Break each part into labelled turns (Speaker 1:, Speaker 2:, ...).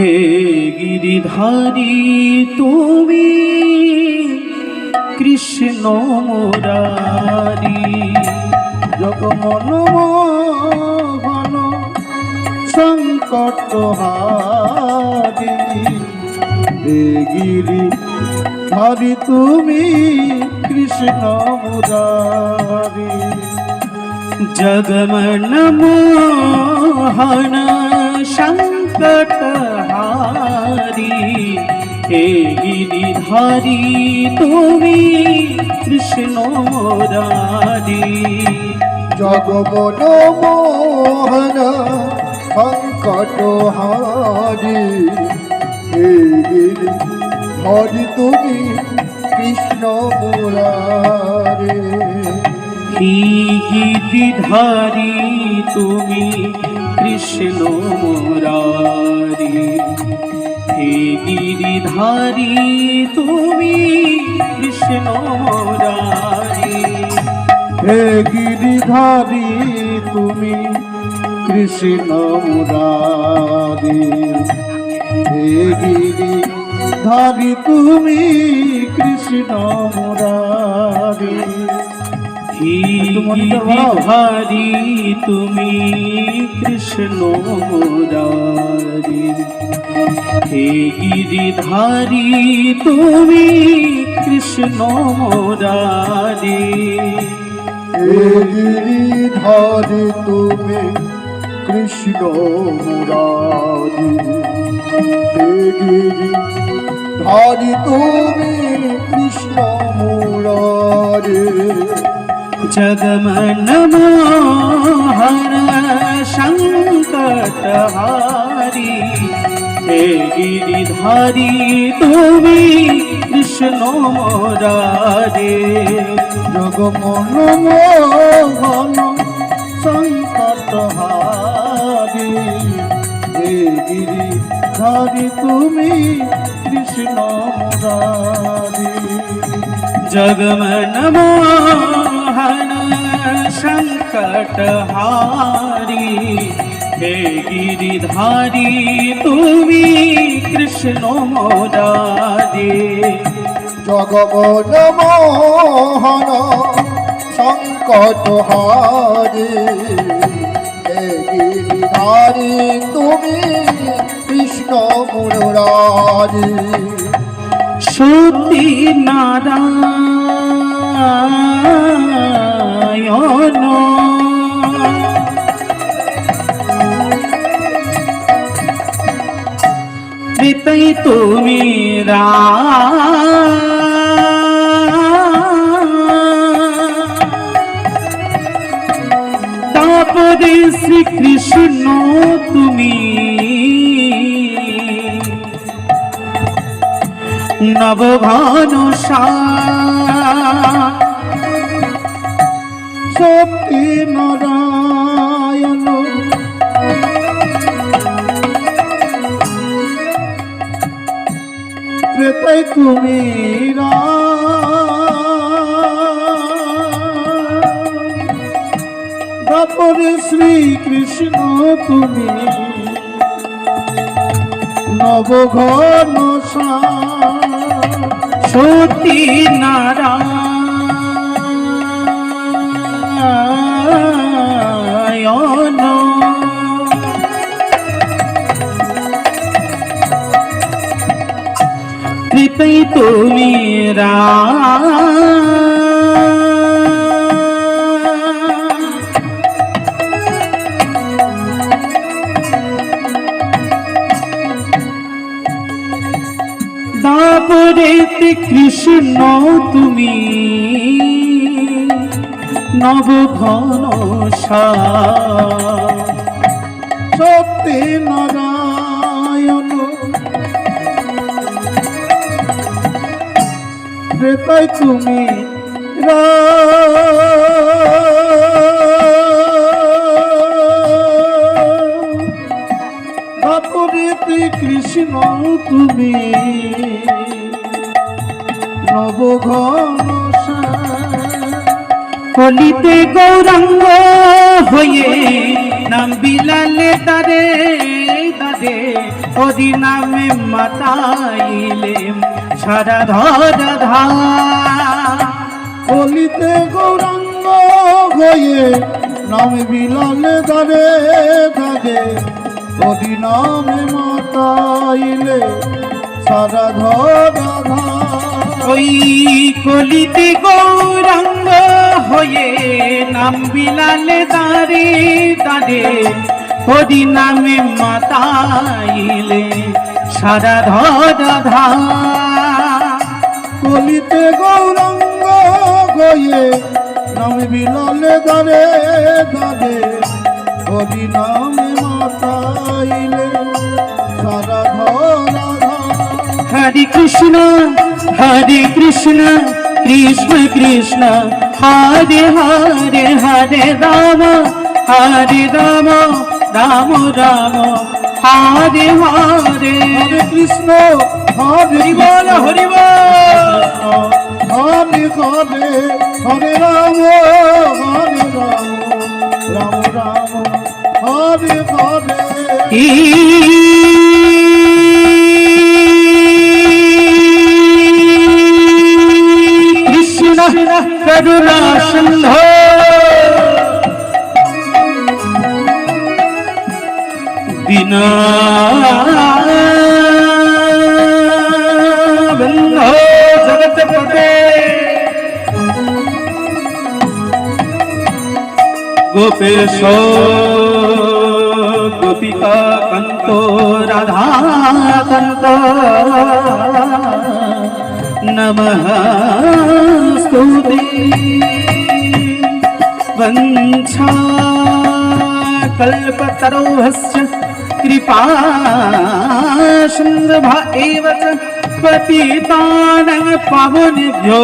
Speaker 1: হে গিরিধারী তুমি কৃষ্ণ মুরারি,
Speaker 2: জগমন মোহন সংকট হারি, হে গিরিধারী তুমি কৃষ্ণ মুরারি।
Speaker 1: জগমন মোহন সংকট হারি, হে গিরিধারী তুমি কৃষ্ণ মুরারি।
Speaker 2: জগমন মোহন সংকট হারি, হে গিরিধারী তুমি কৃষ্ণ মুরারি।
Speaker 1: হে গিরিধারী তুমি কৃষ্ণ মুরারি, হে গিরিধারী তুমি কৃষ্ণ মুরারি।
Speaker 2: হে গিরিধারী তুমি কৃষ্ণ মুরারি, হে গিরিধারী তুমি কৃষ্ণ মুরারি।
Speaker 1: হে গিরিধারী তুমি কৃষ্ণ মুরারি, হে গিরিধারী তুমি কৃষ্ণ মুরারি।
Speaker 2: হে গিরিধারী তুমি কৃষ্ণ মুরারি, হে গিরিধারী তুমি কৃষ্ণ মুরারি।
Speaker 1: জগমন মোহন সংকট হারি, হে গিরিধারী তুমি কৃষ্ণ মুরারি।
Speaker 2: জগমন মোহন সংকট হারি, হে গিরিধারী তুমি কৃষ্ণ মুরারি।
Speaker 1: জগমন মোহন সংকট হারি, হে গিরিধারী তুমি কৃষ্ণ মুরারি।
Speaker 2: জগমন মোহন সংকট হারি, হে গিরিধারী তুমি কৃষ্ণ মুরারি।
Speaker 1: সতী নারায়ণ ত্রিতৈ তুমি তারপরে শ্রীকৃষ্ণ তুমি নবঘনশা।
Speaker 2: সতী নারায়ণ ত্রেতাই তুমি তারপরে শ্রীকৃষ্ণ তুমি নবঘনশা।
Speaker 1: সতী নারায়ণ ত্রিতৈ তুমি তারপরে কৃষ্ণ তুমি নবঘনশা।
Speaker 2: সত্যি নারায়ণ ত্রেতাই তুমি তারপরে কৃষ্ণ তুমি নবঘনশা।
Speaker 1: কলিতে গৌরাঙ্গ হয়ে নাম বিলালে দারে রে হরি নামে মাতাইলে সারা ধরা ধা
Speaker 2: কলিতে গৌরাঙ্গ হয়ে নাম বিলালে দারে দারে হরি নামে মাতাইলে সারা ধরা ধা
Speaker 1: ওই কলিতে গৌরাঙ্গ হয়ে নাম বিলালে দারে দারে হরি নামে মাতাইলে সারা ধরা ধা
Speaker 2: কলিতে গৌরাঙ্গ হয়ে নাম বিলালে দারে দারে হরি নামে মাতাইলে সারা ধরা ধা
Speaker 1: হরে কৃষ্ণ কৃষ্ণ কৃষ্ণ হরে হরে হরে রাম রাম রাম হরে হরে
Speaker 2: হরে কৃষ্ণ হরে
Speaker 1: বল হরি বল
Speaker 2: হরে হরে হরে রাম রাম রাম হরে হরে
Speaker 1: কৃষ্ণ করুণা সিন্ধু বিনা বন্ধো জগৎপতে গোপেশ গোপিকা কান্ত রাধা কান্ত নমঃ স্তুতে वंशा कल्पतरोहस्य कृपा सिन्धुभा एव च पतितानां पावनेभ्यो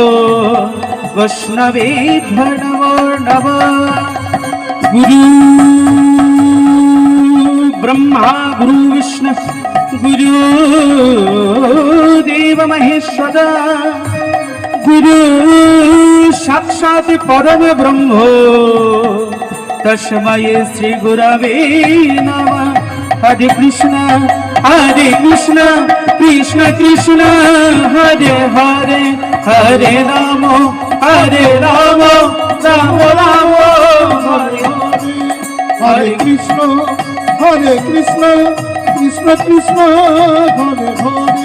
Speaker 1: वैष्णवेभ्यो नमो नमः गुरु ब्रह्मा गुरु विष्णु गुरु देव महेश्वर गुरु साक्षात् परम ब्रह्म तस्मै श्री गुरवे नमः हरे कृष्ण कृष्ण कृष्ण हरे हरे हरे राम राम राम हरे
Speaker 2: हरे कृष्ण कृष्ण कृष्ण कृष्ण हरे हरे